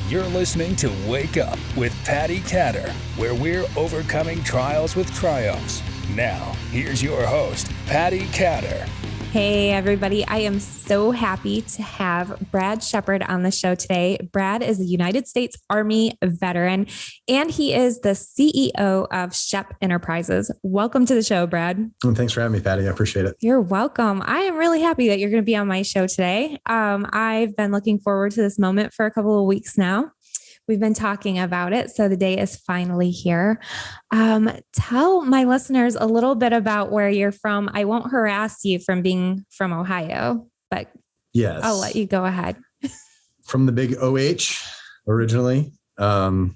You're listening to Wake Up with Patti Katter, where we're overcoming trials with triumphs. Now, here's your host, Patti Katter. Hey, everybody. I am so happy to have Brad Shepherd on the show today. Brad is a United States Army veteran, and he is the CEO of Shepp Enterprises. Welcome to the show, Brad. Thanks for having me, Patti. I appreciate it. You're welcome. I am really happy that you're going to be on my show today. I've been looking forward to this moment for a couple of weeks now. We've been talking about it, so the day is finally here. Tell my listeners a little bit about where you're from. I won't harass you from being from Ohio, but yes, I'll let you go ahead. From the big OH originally. And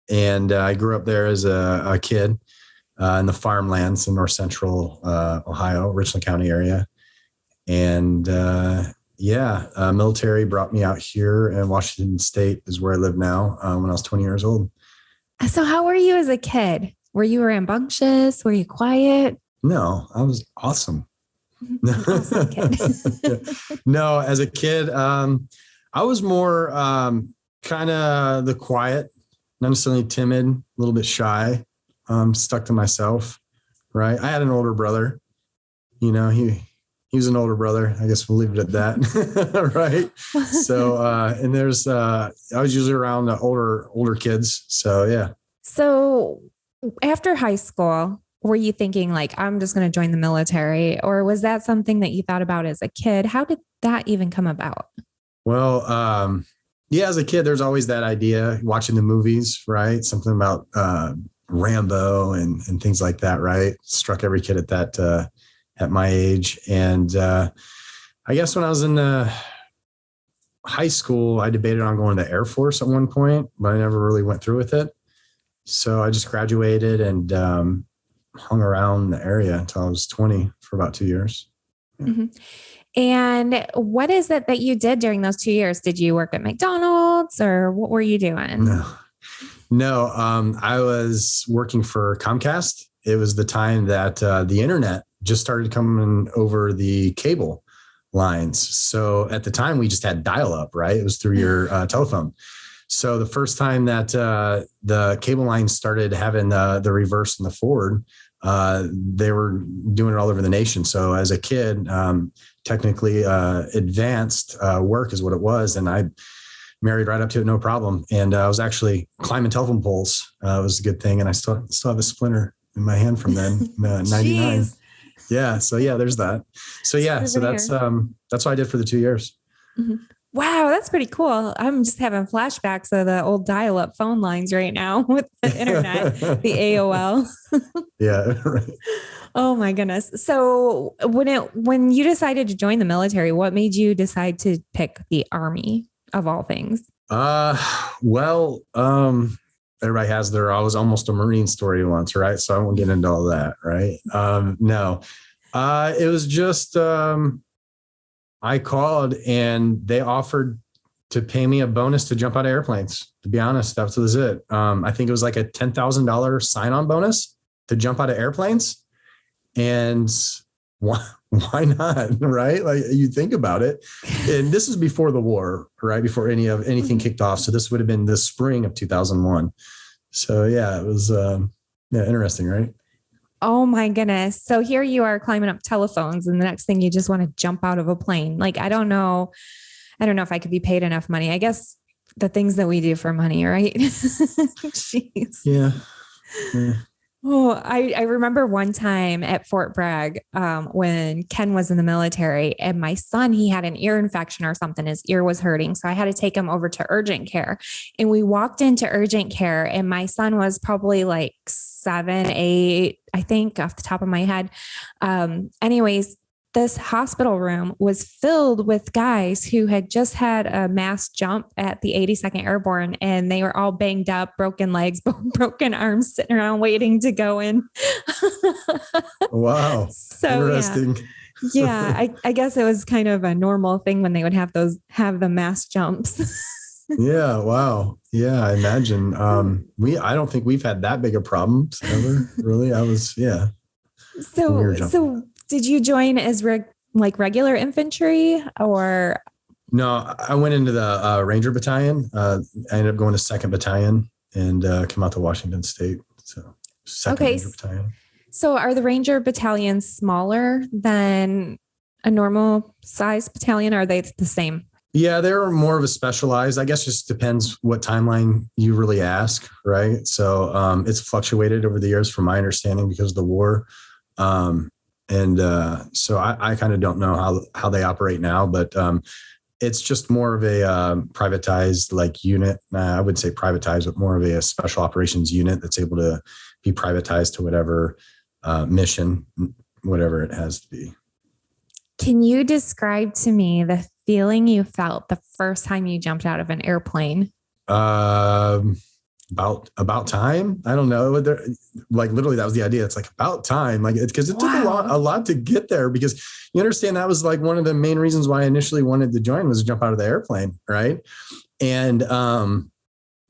I grew up there as a kid in the farmlands in north central Ohio, Richland County area. And military brought me out here, and Washington State is where I live now when I was 20 years old. So how were you as a kid? Were you rambunctious? Were you quiet? No, I was awesome. Awesome kid. No, as a kid, I was more kind of the quiet, not necessarily timid, a little bit shy, stuck to myself, right? I had an older brother, he was an older brother. I guess we'll leave it at that. Right. So, and there's, I was usually around the older kids. So, yeah. So after high school, were you thinking like, I'm just going to join the military, or was that something that you thought about as a kid? How did that even come about? Well, as a kid, there's always that idea watching the movies, right? Something about, Rambo and things like that, right? Struck every kid at that, at my age. And I guess when I was in high school, I debated on going to the Air Force at one point, but I never really went through with it. So I just graduated and hung around the area until I was 20 for about 2 years. Yeah. Mm-hmm. And what is it that you did during those 2 years? Did you work at McDonald's, or what were you doing? No, I was working for Comcast. It was the time that the internet just started coming over the cable lines. So at the time we just had dial-up, right? It was through your telephone. So the first time that the cable lines started having the reverse and the forward, they were doing it all over the nation. So as a kid, technically advanced work is what it was. And I married right up to it, no problem. And I was actually climbing telephone poles. It was a good thing. And I still have a splinter in my hand from then, 99. Yeah. So there's that. So that's what I did for the 2 years. Mm-hmm. Wow. That's pretty cool. I'm just having flashbacks of the old dial-up phone lines right now with the internet, the AOL. Yeah. Right. Oh my goodness. So when you decided to join the military, what made you decide to pick the Army of all things? Everybody has I was almost a Marine story once, right? So I won't get into all that, right? No, it was just, I called and they offered to pay me a bonus to jump out of airplanes. To be honest, that was it. I think it was like a $10,000 sign-on bonus to jump out of airplanes. And why not? Right? Like, you think about it. And this is before the war, right? Before anything kicked off. So this would have been the spring of 2001. So it was, interesting, right? Oh my goodness. So here you are climbing up telephones, and the next thing you just want to jump out of a plane. Like, I don't know if I could be paid enough money. I guess the things that we do for money, right? Jeez. Yeah. Oh, I remember one time at Fort Bragg when Ken was in the military, and my son, he had an ear infection or something. His ear was hurting. So I had to take him over to urgent care, and we walked into urgent care, and my son was probably like 7, 8, I think, off the top of my head. Anyways, this hospital room was filled with guys who had just had a mass jump at the 82nd Airborne, and they were all banged up, broken legs, broken arms, sitting around waiting to go in. Wow. So interesting. Yeah. I guess it was kind of a normal thing when they would have the mass jumps. Yeah. Wow. Yeah. I imagine. I don't think we've had that big a problem ever. Really. So did you join as regular infantry, or No, I went into the Ranger Battalion. I ended up going to 2nd Battalion and came out to Washington State. So 2nd Okay. Ranger Battalion. So are the Ranger battalions smaller than a normal size battalion? Or are they the same? Yeah, they're more of a specialized, I guess just depends what timeline you really ask, right? So it's fluctuated over the years from my understanding because of the war. So I kind of don't know how they operate now, but it's just more of a privatized like unit. I would say privatized, but more of a special operations unit that's able to be privatized to whatever mission, whatever it has to be. Can you describe to me the feeling you felt the first time you jumped out of an airplane? About time. I don't know. Like literally that was the idea. It's like about time. Like it's because it took a lot to get there, because you understand that was like one of the main reasons why I initially wanted to join was to jump out of the airplane. Right. And,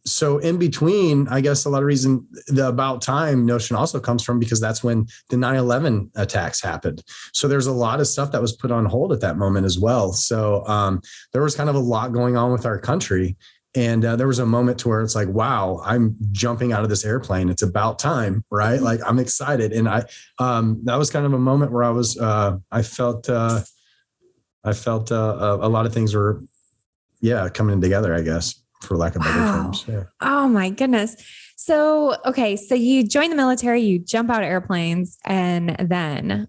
so in between, I guess a lot of reason the about time notion also comes from because that's when the 9/11 attacks happened. So there's a lot of stuff that was put on hold at that moment as well. So there was kind of a lot going on with our country. And there was a moment to where it's like, wow, I'm jumping out of this airplane. It's about time, right? Like I'm excited. And that was kind of a moment where I felt a lot of things were, coming together, I guess, for lack of better terms. Yeah. Oh my goodness. So, okay. So you join the military, you jump out of airplanes, and then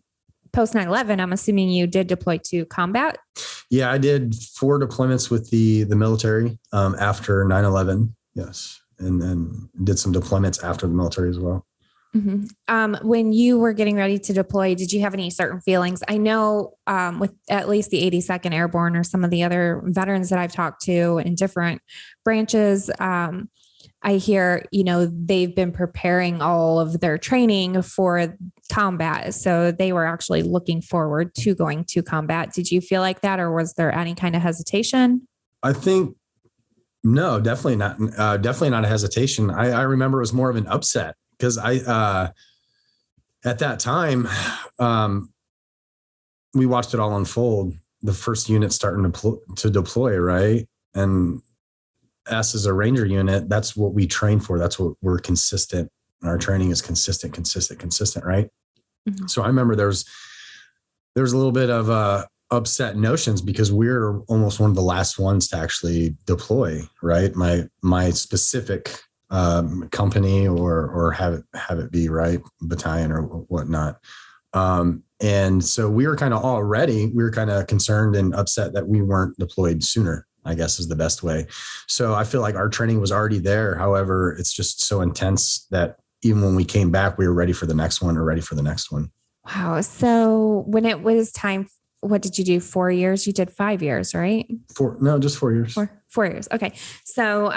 post 9/11, I'm assuming you did deploy to combat. Yeah, I did 4 deployments with the military after 9/11. Yes. And then did some deployments after the military as well. Mm-hmm. When you were getting ready to deploy, did you have any certain feelings? I know with at least the 82nd Airborne or some of the other veterans that I've talked to in different branches, I hear, they've been preparing all of their training for combat. So they were actually looking forward to going to combat. Did you feel like that, or was there any kind of hesitation? I think, no, definitely not. Definitely not a hesitation. I remember it was more of an upset because at that time, we watched it all unfold. The first unit starting to deploy, right? And us as a Ranger unit, that's what we train for. That's what we're consistent. Our training is consistent, right? Mm-hmm. So I remember there's a little bit of upset notions because we're almost one of the last ones to actually deploy, right? My specific company or have it be right battalion or whatnot. And so we were kind of concerned and upset that we weren't deployed sooner, I guess is the best way. So I feel like our training was already there. However, it's just so intense that even when we came back, we were ready for the next one. Wow. So when it was time, what did you do? 4 years? You did 5 years, right? Just 4 years. 4 years. Okay. So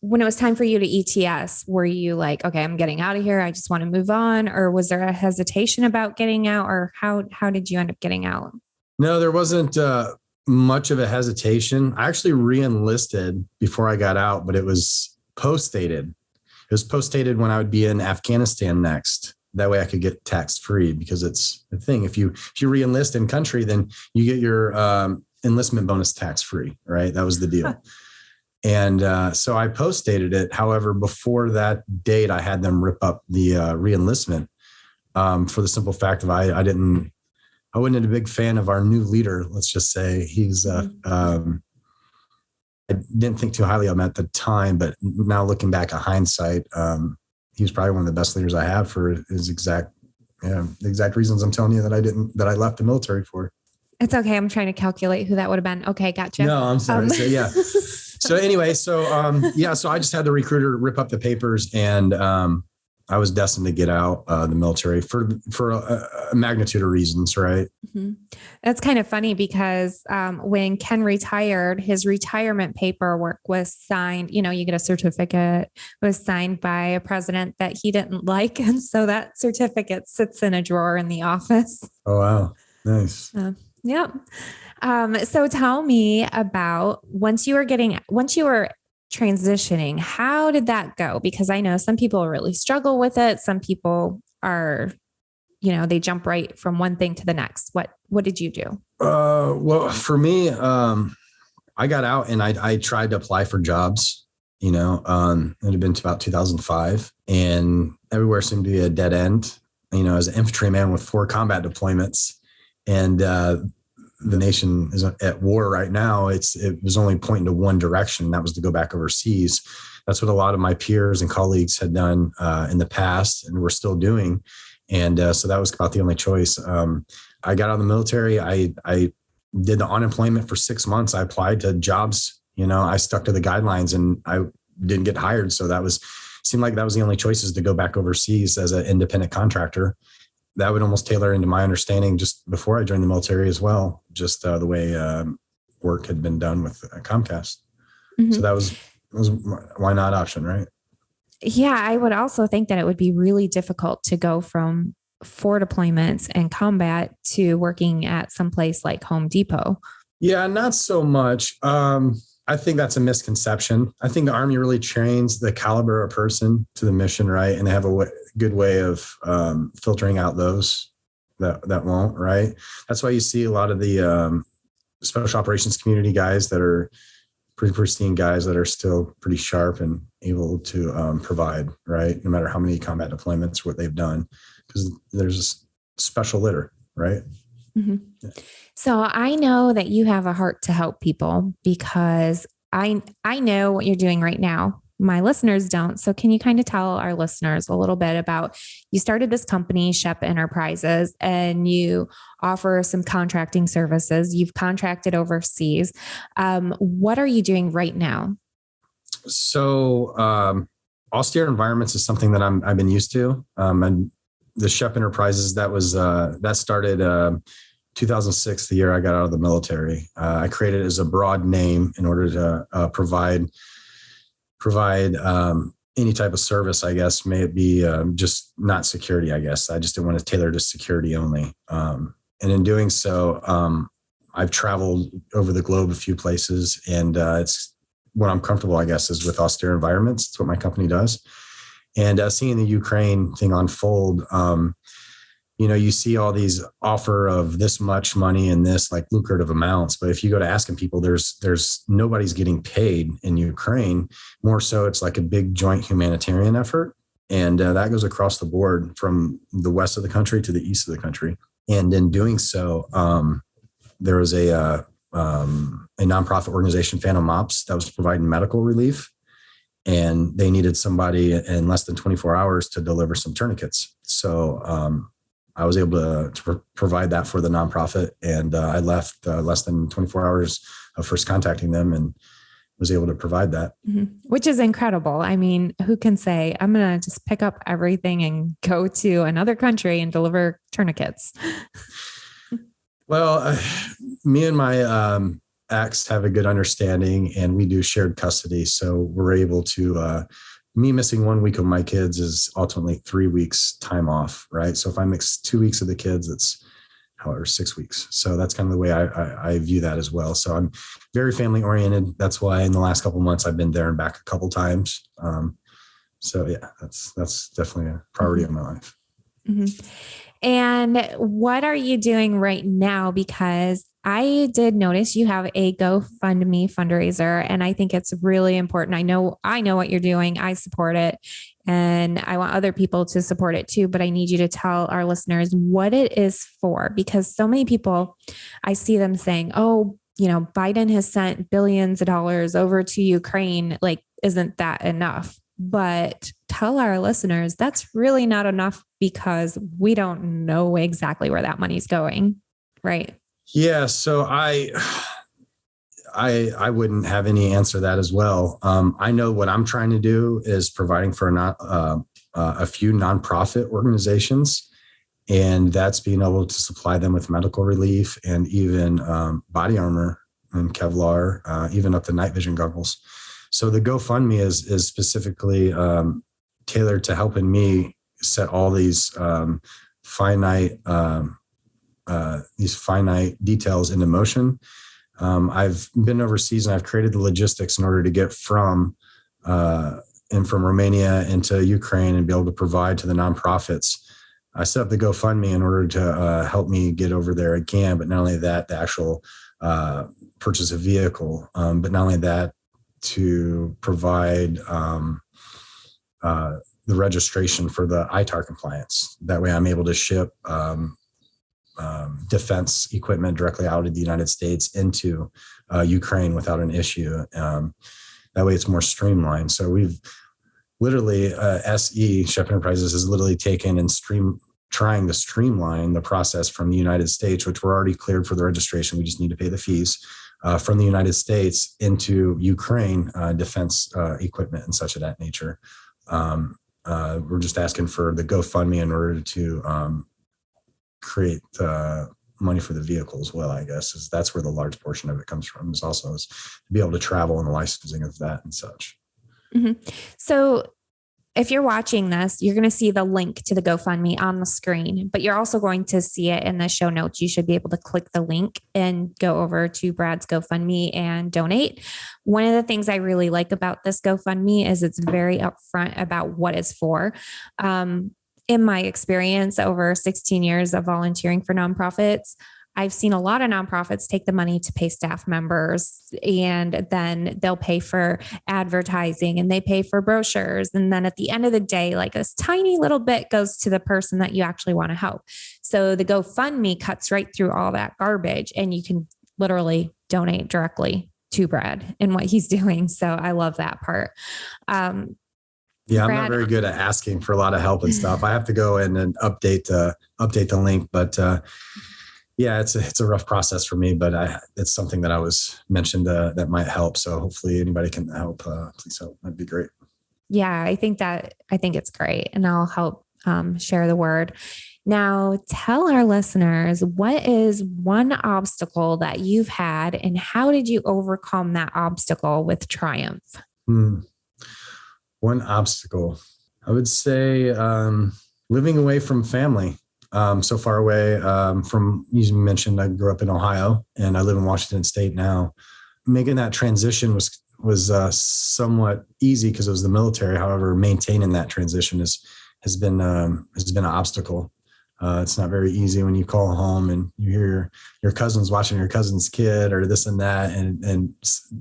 when it was time for you to ETS, were you like, okay, I'm getting out of here, I just want to move on? Or was there a hesitation about getting out? Or how did you end up getting out? No, there wasn't much of a hesitation. I actually re-enlisted before I got out, but it was post-dated. It was post-dated when I would be in Afghanistan next. That way I could get tax-free, because it's the thing. If you re-enlist in country, then you get your enlistment bonus tax-free, right? That was the deal. And so I post-dated it. However, before that date, I had them rip up the re-enlistment for the simple fact of I wasn't a big fan of our new leader. Let's just say I didn't think too highly of him at the time, but now looking back at hindsight, he was probably one of the best leaders I had for his the exact reasons I'm telling you that I left the military for. It's okay. I'm trying to calculate who that would have been. Okay. Gotcha. No, I'm sorry. So anyway, so I just had the recruiter rip up the papers, and I was destined to get out the military for a magnitude of reasons, right? Mm-hmm. That's kind of funny because when Ken retired, his retirement paperwork was signed. You get a certificate, was signed by a president that he didn't like. And so that certificate sits in a drawer in the office. Oh, wow. Nice. Yeah. So tell me about once you were transitioning, how did that go? Because I know some people really struggle with it. Some people are, they jump right from one thing to the next. What did you do? Well, for me, I got out and I tried to apply for jobs, it had been to about 2005, and everywhere seemed to be a dead end. As an infantryman with 4 combat deployments, and the nation is at war right now, it was only pointing to one direction. That was to go back overseas. That's what a lot of my peers and colleagues had done in the past, and we're still doing. And so that was about the only choice. I got out of the military. I did the unemployment for 6 months. I applied to jobs. I stuck to the guidelines, and I didn't get hired. So seemed like that was the only choice, is to go back overseas as an independent contractor. That would almost tailor into my understanding just before I joined the military as well, just the way work had been done with Comcast. Mm-hmm. So that was why not option, right? Yeah, I would also think that it would be really difficult to go from 4 deployments and combat to working at some place like Home Depot. Yeah, not so much. I think that's a misconception. I think the Army really trains the caliber of person to the mission, right? And they have a good way of filtering out those that won't, right? That's why you see a lot of the special operations community guys that are pretty pristine guys that are still pretty sharp and able to provide, right? No matter how many combat deployments, what they've done, because there's a special litter, right? Mm-hmm. Yeah. So I know that you have a heart to help people, because I know what you're doing right now. My listeners don't. So can you kind of tell our listeners a little bit about, you started this company, Shepp Enterprises, and you offer some contracting services. You've contracted overseas. What are you doing right now? So austere environments is something that I've been used to. And the Shepp Enterprises, that started 2006, the year I got out of the military. I created it as a broad name in order to provide any type of service, I guess. May it be just not security, I guess. I just didn't want to tailor to security only. And in doing so, I've traveled over the globe a few places, and it's what I'm comfortable, I guess, is with austere environments. It's what my company does. And seeing the Ukraine thing unfold, you see all these offer of this much money and this like lucrative amounts. But if you go to asking people, there's nobody's getting paid in Ukraine. More so, it's like a big joint humanitarian effort. And that goes across the board from the west of the country to the east of the country. And in doing so, there was a nonprofit organization, Phantom Ops, that was providing medical relief. And they needed somebody in less than 24 hours to deliver some tourniquets. So I was able to provide that for the nonprofit. And I left less than 24 hours of first contacting them and was able to provide that. Mm-hmm. Which is incredible. I mean, who can say, I'm going to just pick up everything and go to another country and deliver tourniquets? Well, me and my ex have a good understanding, and we do shared custody. So we're able to, me missing 1 week of my kids is ultimately 3 weeks time off, right? So if I mix 2 weeks of the kids, it's however 6 weeks. So that's kind of the way I view that as well. So I'm very family oriented. That's why in the last couple of months, I've been there and back a couple of times. So yeah, that's definitely a priority in my life. Mm-hmm. And what are you doing right now? Because I did notice you have a GoFundMe fundraiser, and I think it's really important. I know what you're doing. I support it, and I want other people to support it too. But I need you to tell our listeners what it is for, because so many people, I see them saying, "Oh, Biden has sent billions of dollars over to Ukraine. Like, isn't that enough?" But tell our listeners that's really not enough, because we don't know exactly where that money's going, right? Yeah. So I wouldn't have any answer to that as well. I know what I'm trying to do is providing for a few nonprofit organizations, and that's being able to supply them with medical relief and even body armor and Kevlar, even up to night vision goggles. So the GoFundMe is specifically tailored to helping me set all these finite details into motion. I've been overseas and I've created the logistics in order to get from Romania into Ukraine and be able to provide to the nonprofits. I set up the GoFundMe in order to help me get over there again. But not only that, the actual purchase a vehicle. But not only that, to provide the registration for the ITAR compliance. That way I'm able to ship defense equipment directly out of the United States into Ukraine without an issue. That way it's more streamlined. So we've literally, Shepp Enterprises has literally taken and trying to streamline the process from the United States, which we're already cleared for the registration. We just need to pay the fees from the United States into Ukraine, defense equipment and such of that nature. We're just asking for the GoFundMe in order to create money for the vehicle as well, I guess. That's where the large portion of it comes from, is also to be able to travel and the licensing of that and such. Mm-hmm. So if you're watching this, you're going to see the link to the GoFundMe on the screen, but you're also going to see it in the show notes. You should be able to click the link and go over to Brad's GoFundMe and donate. One of the things I really like about this GoFundMe is it's very upfront about what it's for. In my experience over 16 years of volunteering for nonprofits, I've seen a lot of nonprofits take the money to pay staff members, and then they'll pay for advertising and they pay for brochures. And then at the end of the day, like this tiny little bit goes to the person that you actually want to help. So the GoFundMe cuts right through all that garbage, and you can literally donate directly to Brad and what he's doing. So I love that part. Yeah, I'm not very good at asking for a lot of help and stuff. I have to go in and update the link, but yeah, it's a rough process for me, but it's something that I was mentioned that might help. So hopefully anybody can help. Please help. That'd be great. Yeah, I think it's great, and I'll help share the word. Now, tell our listeners, what is one obstacle that you've had, and how did you overcome that obstacle with triumph? One obstacle, I would say, living away from family, so far away from, you mentioned I grew up in Ohio and I live in Washington State now. Making that transition was somewhat easy because it was the military. However, maintaining that transition has been an obstacle. It's not very easy when you call home and you hear your cousin's watching your cousin's kid or this and that, and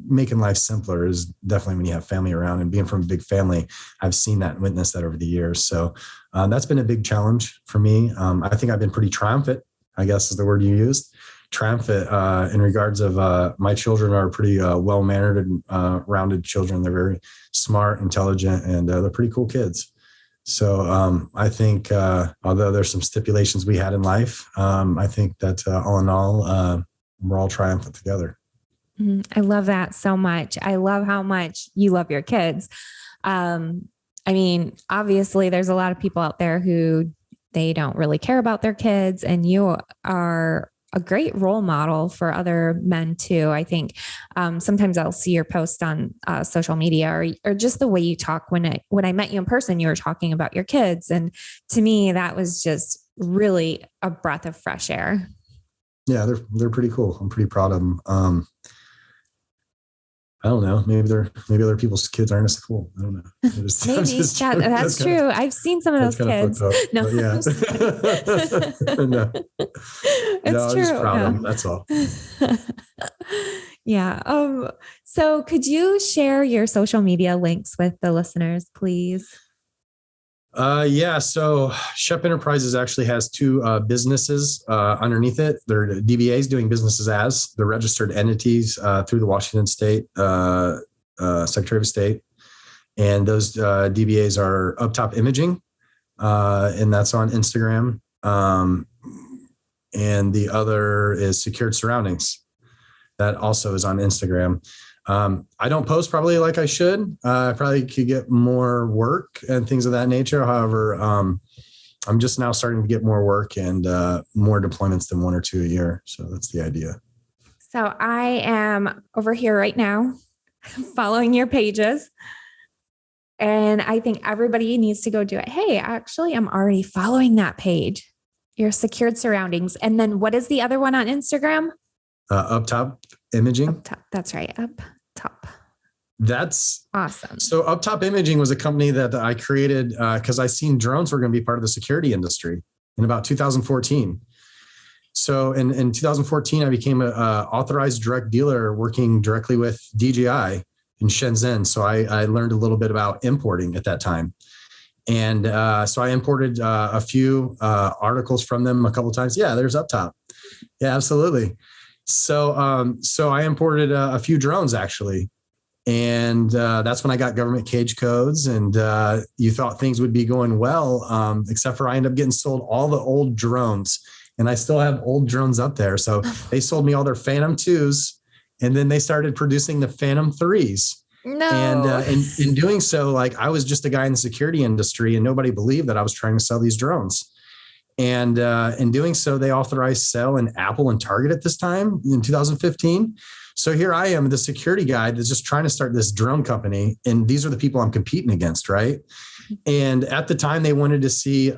making life simpler is definitely when you have family around. And being from a big family, I've seen that and witnessed that over the years. So that's been a big challenge for me. I think I've been pretty triumphant, I guess is the word you used. Triumphant in regards of my children are pretty well-mannered and rounded children. They're very smart, intelligent, and they're pretty cool kids. So I think although there's some stipulations we had in life, I think that all in all, we're all triumphant together. I love that so much. I love how much you love your kids. I mean, obviously there's a lot of people out there who they don't really care about their kids, and you are a great role model for other men too. I think sometimes I'll see your post on social media or just the way you talk. When I met you in person, you were talking about your kids. And to me, that was just really a breath of fresh air. Yeah, they're pretty cool. I'm pretty proud of them. I don't know. Maybe other people's kids aren't as cool. I don't know. That's true. I've seen some of those kids. No, yeah. No. It's true. I'm just proud of them. That's all. Yeah. So could you share your social media links with the listeners, please? Yeah. So Shepp Enterprises actually has two businesses underneath it. They're DBAs, doing businesses as. They're registered entities through the Washington State Secretary of State. And those DBAs are Up Top Imaging, and that's on Instagram. And the other is Secured Surroundings. That also is on Instagram. I don't post probably like I should. I probably could get more work and things of that nature. However, I'm just now starting to get more work and more deployments than 1 or 2 a year. So that's the idea. So I am over here right now following your pages. And I think everybody needs to go do it. Hey, actually, I'm already following that page. Your Secured Surroundings. And then what is the other one on Instagram? Up Top Imaging. Up Top. That's right. Up Top. That's awesome. So Up Top Imaging was a company that I created because I seen drones were going to be part of the security industry in about 2014. So in 2014, I became a authorized direct dealer working directly with DJI in Shenzhen. So I learned a little bit about importing at that time. And so I imported a few articles from them a couple of times. Yeah, there's up top. Yeah, absolutely. So I imported a few drones actually. And that's when I got government cage codes, and you thought things would be going well, except for I ended up getting sold all the old drones, and I still have old drones up there. So they sold me all their Phantom 2s, and then they started producing the Phantom 3s. No. And in doing so, like I was just a guy in the security industry, and nobody believed that I was trying to sell these drones. And in doing so, they authorized sale in Apple and Target at this time in 2015. So here I am, the security guy that's just trying to start this drone company. And these are the people I'm competing against, right? And at the time they wanted to see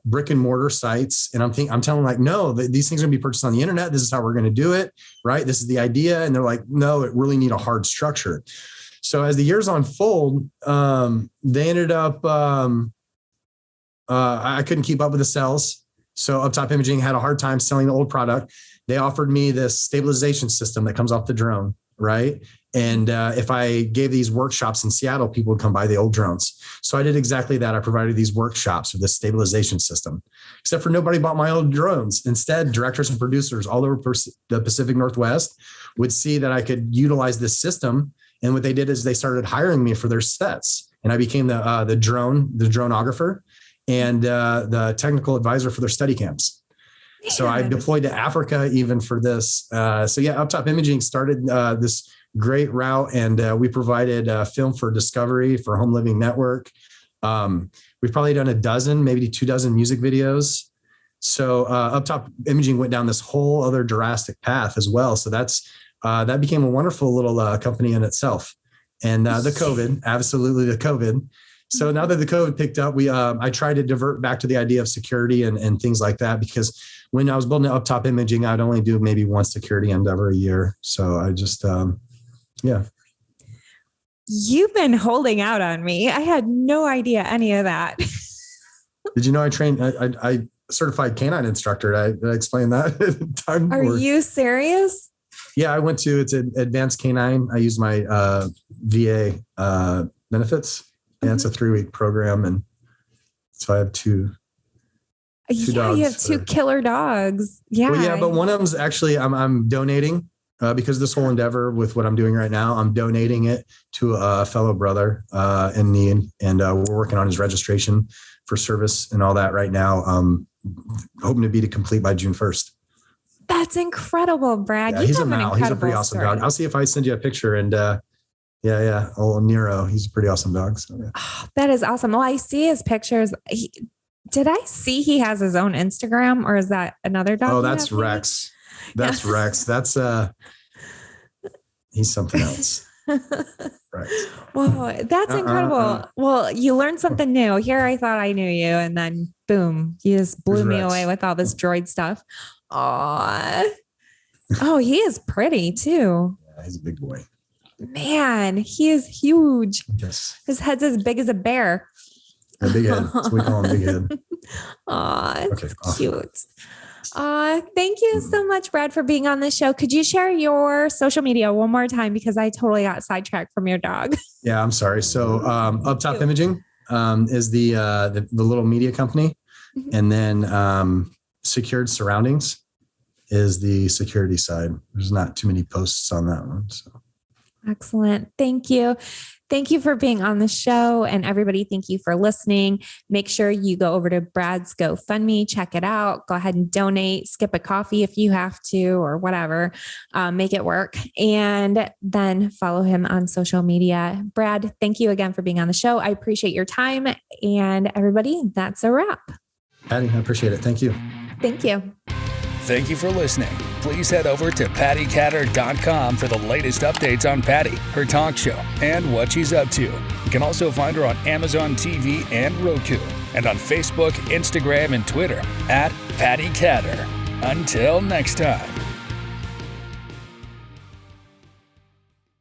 brick and mortar sites. And I'm telling them like, no, these things are gonna be purchased on the internet. This is how we're going to do it, right? This is the idea. And they're like, no, it really need a hard structure. So as the years unfold, they ended up, I couldn't keep up with the sales. So Up Top Imaging had a hard time selling the old product. They offered me this stabilization system that comes off the drone, right? And if I gave these workshops in Seattle, people would come buy the old drones. So I did exactly that. I provided these workshops with this stabilization system, except for nobody bought my old drones. Instead, directors and producers all over the Pacific Northwest would see that I could utilize this system. And what they did is they started hiring me for their sets. And I became the droneographer and the technical advisor for their study camps. So I deployed to Africa even for this. So yeah, Up Top Imaging started this great route, and we provided film for Discovery, for Home Living Network. We've probably done a dozen, maybe 24 music videos. So Up Top Imaging went down this whole other drastic path as well. So that became a wonderful little company in itself. And the COVID, absolutely the COVID. So now that the COVID picked up, I tried to divert back to the idea of security and things like that, because when I was building Up Top Imaging, I'd only do maybe one security endeavor a year. So I just, yeah. You've been holding out on me. I had no idea any of that. Did you know I trained, I certified canine instructor? Did I explain that? Are you serious? Yeah, I went to, it's an advanced canine. I used my VA benefits. Yeah, it's a 3-week program. And so I have two dogs. You have two killer dogs. Yeah. Well, yeah, but one of them's actually, I'm donating because this whole endeavor with what I'm doing right now, I'm donating it to a fellow brother in need. And we're working on his registration for service and all that right now. Hoping to be complete by June 1st. That's incredible, Brad. Yeah, he's a Mal. He's a pretty awesome dog. I'll see if I send you a picture and yeah. Old Nero. He's a pretty awesome dog. So, yeah. Oh, that is awesome. Well, I see his pictures. Did I see he has his own Instagram, or is that another dog? Oh, that's Rex. That's Rex. That's he's something else. Right. Wow, that's incredible. Well, you learned something new. Here I thought I knew you, and then boom, you just blew me away with all this droid stuff. Oh, he is pretty too. Yeah, he's a big boy. Man, he is huge. Yes. His head's as big as a bear. A big head. So we call him Big Head. Aw, it's cute. Thank you so much, Brad, for being on the show. Could you share your social media one more time? Because I totally got sidetracked from your dog. Yeah, I'm sorry. So Up Top Imaging is the little media company. Mm-hmm. And then Secured Surroundings is the security side. There's not too many posts on that one. So. Excellent. Thank you. Thank you for being on the show. And everybody, thank you for listening. Make sure you go over to Brad's GoFundMe, check it out. Go ahead and donate, skip a coffee if you have to, or whatever. Make it work. And then follow him on social media. Brad, thank you again for being on the show. I appreciate your time. And everybody, that's a wrap. Patti, I appreciate it. Thank you. Thank you. Thank you for listening. Please head over to pattikatter.com for the latest updates on Patti, her talk show, and what she's up to. You can also find her on Amazon TV and Roku, and on Facebook, Instagram, and Twitter @Patti Katter. Until next time.